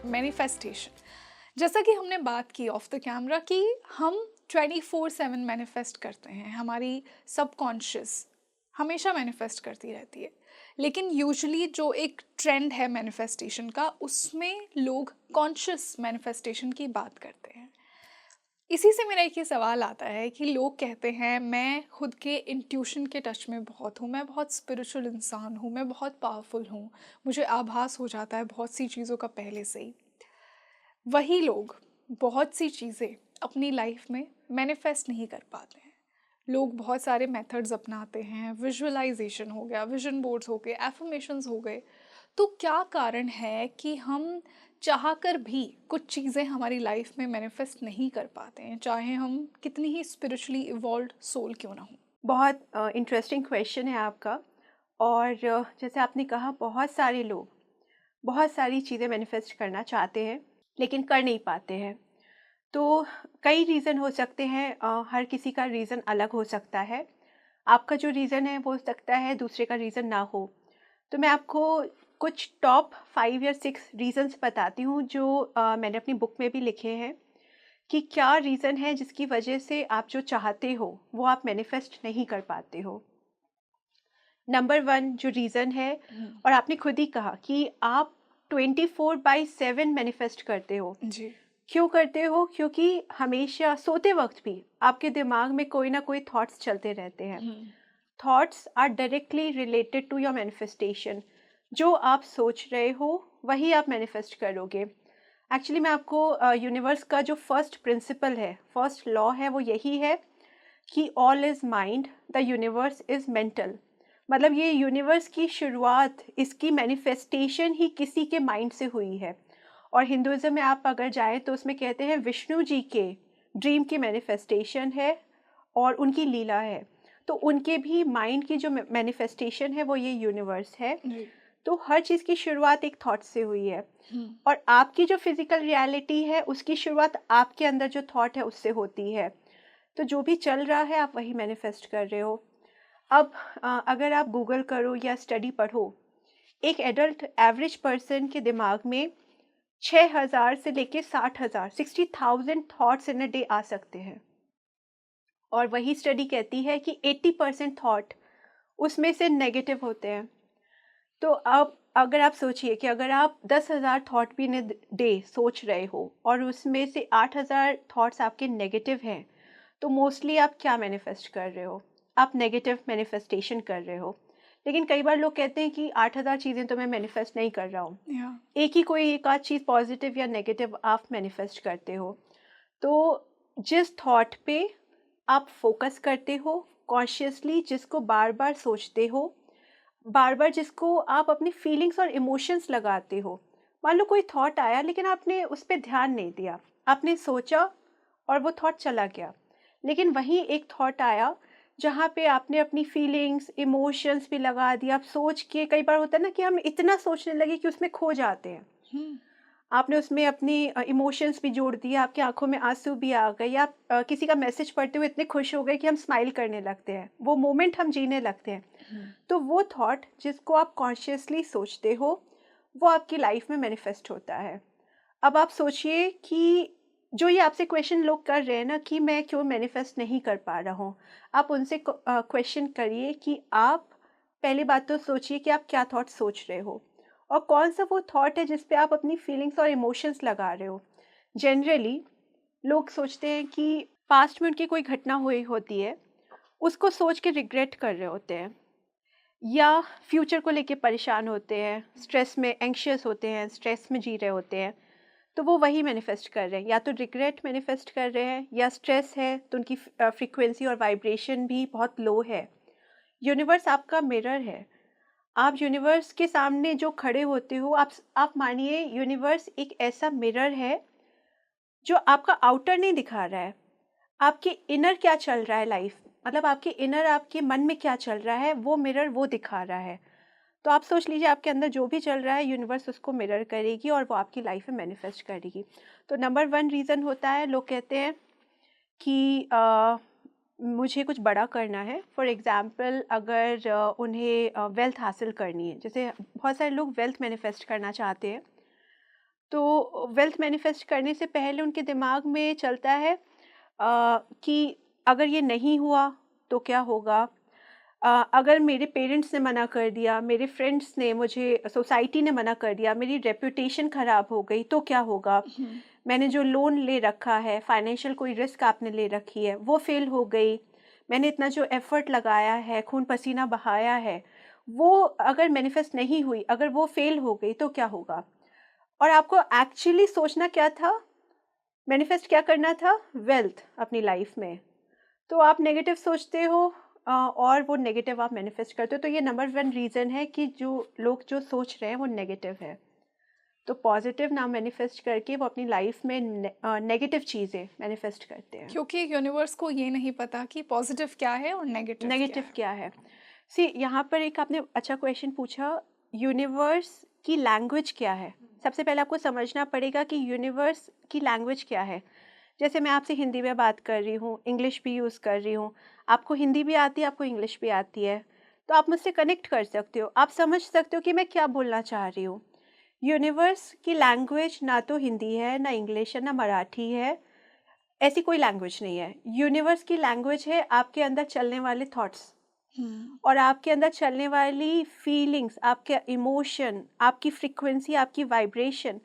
Manifestation, जैसा कि हमने बात की ऑफ द कैमरा कि हम 24/7 मैनिफेस्ट करते हैं। हमारी सबकॉन्शियस हमेशा मैनिफेस्ट करती रहती है, लेकिन यूजुअली जो एक ट्रेंड है मैनिफेस्टेशन का, उसमें लोग कॉन्शियस मैनिफेस्टेशन की बात करते हैं। इसी से मेरा एक ये सवाल आता है कि लोग कहते हैं मैं खुद के इंट्यूशन के टच में बहुत हूँ, मैं बहुत स्पिरिचुअल इंसान हूँ, मैं बहुत पावरफुल हूँ, मुझे आभास हो जाता है बहुत सी चीज़ों का पहले से ही। वही लोग बहुत सी चीज़ें अपनी लाइफ में मैनिफेस्ट नहीं कर पाते हैं। लोग बहुत सारे मेथड्स अपनाते हैं, विजुअलाइजेशन हो गया, विजन बोर्ड्स हो गए, एफर्मेशंस हो गए। तो क्या कारण है कि हम चाहकर भी कुछ चीज़ें हमारी लाइफ में मैनिफेस्ट नहीं कर पाते हैं, चाहे हम कितनी ही स्पिरिचुअली इवॉल्व्ड सोल क्यों ना हो? बहुत इंटरेस्टिंग क्वेश्चन है आपका। और जैसे आपने कहा, बहुत सारे लोग बहुत सारी चीज़ें मैनिफेस्ट करना चाहते हैं लेकिन कर नहीं पाते हैं। तो कई रीज़न हो सकते हैं, हर किसी का रीज़न अलग हो सकता है। आपका जो रीज़न है वो हो सकता है दूसरे का रीज़न ना हो। तो मैं आपको कुछ टॉप 5 या 6 रीज़न्स बताती हूँ जो मैंने अपनी बुक में भी लिखे हैं कि क्या रीज़न है जिसकी वजह से आप जो चाहते हो वो आप मैनिफेस्ट नहीं कर पाते हो। नंबर 1 जो रीज़न है, हम्म। और आपने खुद ही कहा कि आप 24/7 मैनिफेस्ट करते हो। जी। क्यों करते हो? क्योंकि हमेशा सोते वक्त भी आपके दिमाग में कोई ना कोई थॉट्स चलते रहते हैं। Hmm. Thoughts are directly related to your manifestation. जो आप सोच रहे हो वही आप मैनिफेस्ट करोगे। एक्चुअली मैं आपको यूनिवर्स का जो फर्स्ट प्रिंसिपल है, फर्स्ट लॉ है, वो यही है कि all is mind, the universe is mental. मतलब ये यूनिवर्स की शुरुआत, इसकी मैनिफेस्टेशन ही किसी के माइंड से हुई है। और हिंदुइज्म में आप अगर जाएँ तो उसमें कहते हैं विष्णु जी के ड्रीम की मैनिफेस्टेशन है और उनकी लीला है। तो उनके भी माइंड की जो मैनिफेस्टेशन है वो ये यूनिवर्स है। जी। तो हर चीज़ की शुरुआत एक थॉट से हुई है। हम्म। और आपकी जो फिज़िकल रियलिटी है उसकी शुरुआत आपके अंदर जो थॉट है उससे होती है। तो जो भी चल रहा है आप वही मैनिफेस्ट कर रहे हो। अब अगर आप गूगल करो या स्टडी पढ़ो, एक एडल्ट एवरेज पर्सन के दिमाग में 6,000 से लेके 60,000 60,000 थॉट्स इन अ डे आ सकते हैं। और वही स्टडी कहती है कि 80% थॉट उसमें से नेगेटिव होते हैं। तो अब अगर आप सोचिए कि अगर आप 10,000 थॉट भी इन डे सोच रहे हो और उसमें से 8,000 थॉट्स आपके नेगेटिव हैं, तो मोस्टली आप क्या मैनिफेस्ट कर रहे हो? आप नेगेटिव मैनिफेस्टेशन कर रहे हो। लेकिन कई बार लोग कहते हैं कि 8,000 चीज़ें तो मैं मैनिफेस्ट नहीं कर रहा हूँ। या। एक ही कोई एक आध चीज़ पॉजिटिव या नेगेटिव आप मैनिफेस्ट करते हो। तो जिस थॉट पे आप फोकस करते हो कॉन्शियसली, जिसको बार बार सोचते हो, बार बार जिसको आप अपनी फीलिंग्स और इमोशंस लगाते हो। मान लो कोई थॉट आया लेकिन आपने उस पर ध्यान नहीं दिया, आपने सोचा और वो थॉट चला गया। लेकिन वहीं एक थॉट आया जहाँ पे आपने अपनी फीलिंग्स इमोशंस भी लगा दिया। आप सोच के, कई बार होता है ना कि हम इतना सोचने लगे कि उसमें खो जाते हैं। हम्म। आपने उसमें अपनी इमोशंस भी जोड़ दिए, आपकी आँखों में आँसू भी आ गए, या किसी का मैसेज पढ़ते हुए इतने खुश हो गए कि हम स्माइल करने लगते हैं, वो मोमेंट हम जीने लगते हैं। हम्म। तो वो थॉट जिसको आप कॉन्शियसली सोचते हो, वो आपकी लाइफ में मैनिफेस्ट होता है। अब आप सोचिए कि जो ये आपसे क्वेश्चन लोग कर रहे हैं ना कि मैं क्यों मैनिफेस्ट नहीं कर पा रहा हूँ, आप उनसे क्वेश्चन करिए कि आप पहली बात तो सोचिए कि आप क्या थॉट सोच रहे हो और कौन सा वो थॉट है जिस पे आप अपनी फीलिंग्स और इमोशंस लगा रहे हो। जनरली लोग सोचते हैं कि पास्ट में उनकी कोई घटना हुई होती है, उसको सोच के रिग्रेट कर रहे होते हैं, या फ्यूचर को लेके परेशान होते हैं, स्ट्रेस में एंग्शियस होते हैं, स्ट्रेस में जी रहे होते हैं। तो वो वही मैनिफेस्ट कर रहे हैं, या तो रिग्रेट मैनिफेस्ट कर रहे हैं, या स्ट्रेस है तो उनकी फ्रीक्वेंसी और वाइब्रेशन भी बहुत लो है। यूनिवर्स आपका मिरर है। आप यूनिवर्स के सामने जो खड़े होते हो, आप मानिए यूनिवर्स एक ऐसा मिरर है जो आपका आउटर नहीं दिखा रहा है, आपके इनर क्या चल रहा है लाइफ, मतलब आपके इनर, आपके मन में क्या चल रहा है, वो मिरर वो दिखा रहा है। तो आप सोच लीजिए आपके अंदर जो भी चल रहा है यूनिवर्स उसको मिरर करेगी और वो आपकी लाइफ में मैनिफेस्ट करेगी। तो नंबर 1 रीज़न होता है, लोग कहते हैं कि मुझे कुछ बड़ा करना है। फॉर एग्ज़ाम्पल अगर उन्हें वेल्थ हासिल करनी है, जैसे बहुत सारे लोग वेल्थ मैनिफेस्ट करना चाहते हैं। तो वेल्थ मैनिफेस्ट करने से पहले उनके दिमाग में चलता है कि अगर ये नहीं हुआ तो क्या होगा? अगर मेरे पेरेंट्स ने मना कर दिया, मेरे फ्रेंड्स ने, मुझे सोसाइटी ने मना कर दिया, मेरी रेपुटेशन ख़राब हो गई तो क्या होगा? हुँ, मैंने जो लोन ले रखा है, फाइनेंशियल कोई रिस्क आपने ले रखी है, वो फ़ेल हो गई। मैंने इतना जो एफ़र्ट लगाया है, खून पसीना बहाया है, वो अगर मैनिफेस्ट नहीं हुई, अगर वो फ़ेल हो गई तो क्या होगा? और आपको एक्चुअली सोचना क्या था? मैनिफेस्ट क्या करना था? वेल्थ अपनी लाइफ़ में। तो आप नेगेटिव सोचते हो और वो नेगेटिव आप मैनिफेस्ट करते हो, तो ये नंबर 1 रीज़न है कि जो लोग जो सोच रहे हैं वो नेगेटिव है। तो पॉजिटिव ना मैनिफेस्ट करके वो अपनी लाइफ में नेगेटिव चीज़ें मैनिफेस्ट करते हैं। क्योंकि यूनिवर्स को ये नहीं पता कि पॉज़िटिव क्या है और नेगेटिव क्या नेगेटिव है। क्या है? सी यहाँ पर एक आपने अच्छा क्वेश्चन पूछा, यूनिवर्स की लैंग्वेज क्या है? सबसे पहले आपको समझना पड़ेगा कि यूनिवर्स की लैंग्वेज क्या है। जैसे मैं आपसे हिंदी में बात कर रही हूँ, इंग्लिश भी यूज़ कर रही हूँ, आपको हिंदी भी आती है, आपको इंग्लिश भी आती है, तो आप मुझसे कनेक्ट कर सकते हो, आप समझ सकते हो कि मैं क्या बोलना चाह रही हूँ। यूनिवर्स की लैंग्वेज ना तो हिंदी है, ना इंग्लिश है, ना मराठी है, ऐसी कोई लैंग्वेज नहीं है। यूनिवर्स की लैंग्वेज है आपके अंदर चलने वाले थॉट्स हुँ, और आपके अंदर चलने वाली फीलिंग्स, आपके इमोशन, आपकी फ्रीक्वेंसी, आपकी वाइब्रेशन।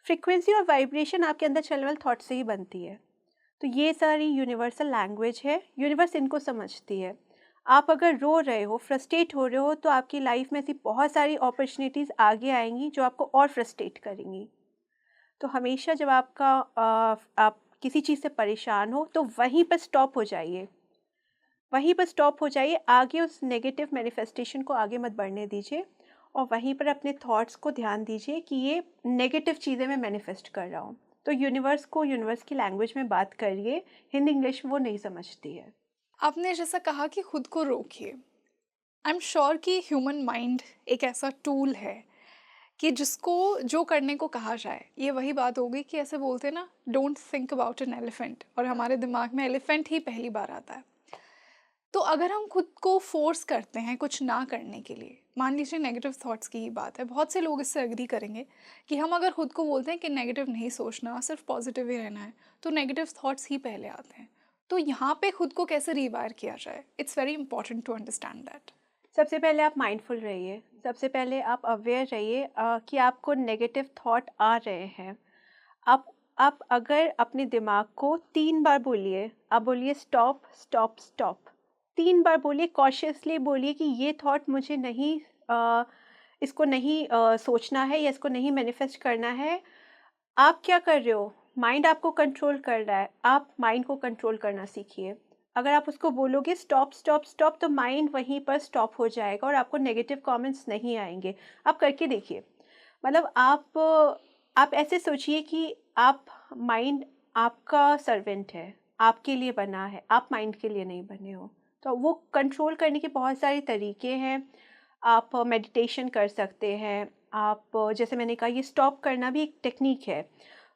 फ्रीक्वेंसी और वाइब्रेशन आपके अंदर चलने वाले थॉट से ही बनती है। तो ये सारी यूनिवर्सल लैंग्वेज है, यूनिवर्स इनको समझती है। आप अगर रो रहे हो, फ्रस्ट्रेट हो रहे हो, तो आपकी लाइफ में ऐसी बहुत सारी अपॉर्चुनिटीज़ आगे आएँगी जो आपको और फ्रस्ट्रेट करेंगी। तो हमेशा जब आप किसी चीज़ से परेशान हो, तो वहीं पर स्टॉप हो जाइए। वहीं पर स्टॉप हो जाइए, आगे उस नेगेटिव मैनिफेस्टेशन को आगे मत बढ़ने दीजिए और वहीं पर अपने थॉट्स को ध्यान दीजिए कि ये नेगेटिव चीज़ें मैं मैनिफेस्ट कर रहा हूँ। तो यूनिवर्स को यूनिवर्स की लैंग्वेज में बात करिए, हिंदी इंग्लिश वो नहीं समझती है। आपने जैसा कहा कि खुद को रोकिए। आई एम श्योर कि ह्यूमन माइंड एक ऐसा टूल है कि जिसको जो करने को कहा जाए, ये वही बात होगी कि ऐसे बोलते हैं ना, don't think about an elephant, और हमारे दिमाग में एलिफेंट ही पहली बार आता है। तो अगर हम खुद को फोर्स करते हैं कुछ ना करने के लिए, मान लीजिए नेगेटिव थॉट्स की ही बात है, बहुत से लोग इससे एग्री करेंगे कि हम अगर खुद को बोलते हैं कि नेगेटिव नहीं सोचना, सिर्फ पॉजिटिव ही रहना है, तो नेगेटिव थॉट्स ही पहले आते हैं। तो यहाँ पे खुद को कैसे रिवायर किया जाए, it's very important to understand that. सबसे पहले आप माइंडफुल रहिए, सबसे पहले आप अवेयर रहिए कि आपको नेगेटिव थॉट आ रहे हैं। आप आप अगर अपने दिमाग को 3 बार बोलिए, आप बोलिए स्टॉप, स्टॉप, स्टॉप। 3 बार बोलिए, कॉशियसली बोलिए कि ये थॉट मुझे नहीं इसको नहीं सोचना है या इसको नहीं मैनिफेस्ट करना है। आप क्या कर रहे हो? माइंड आपको कंट्रोल कर रहा है, आप माइंड को कंट्रोल करना सीखिए। अगर आप उसको बोलोगे स्टॉप, स्टॉप, स्टॉप, तो माइंड वहीं पर स्टॉप हो जाएगा और आपको नेगेटिव कमेंट्स नहीं आएँगे। आप करके देखिए। मतलब आप ऐसे सोचिए कि आप माइंड आपका सर्वेंट है, आपके लिए बना है, आप माइंड के लिए नहीं बने हो। तो वो कंट्रोल करने के बहुत सारे तरीके हैं। आप मेडिटेशन कर सकते हैं, आप जैसे मैंने कहा ये स्टॉप करना भी एक टेक्नीक है।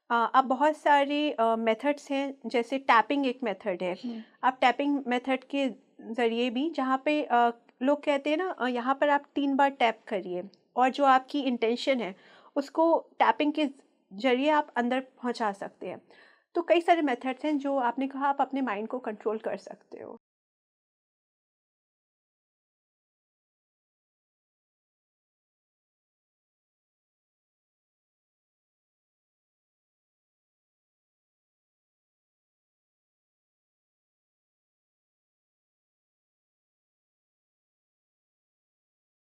आप बहुत सारे मेथड्स हैं, जैसे टैपिंग एक मेथड है। आप टैपिंग मेथड के ज़रिए भी, जहाँ पे लोग कहते हैं ना, यहाँ पर आप 3 बार टैप करिए और जो आपकी इंटेंशन है उसको टैपिंग के ज़रिए आप अंदर पहुँचा सकते हैं। तो कई सारे मेथड्स हैं जो आपने कहा आप अपने माइंड को कंट्रोल कर सकते हो।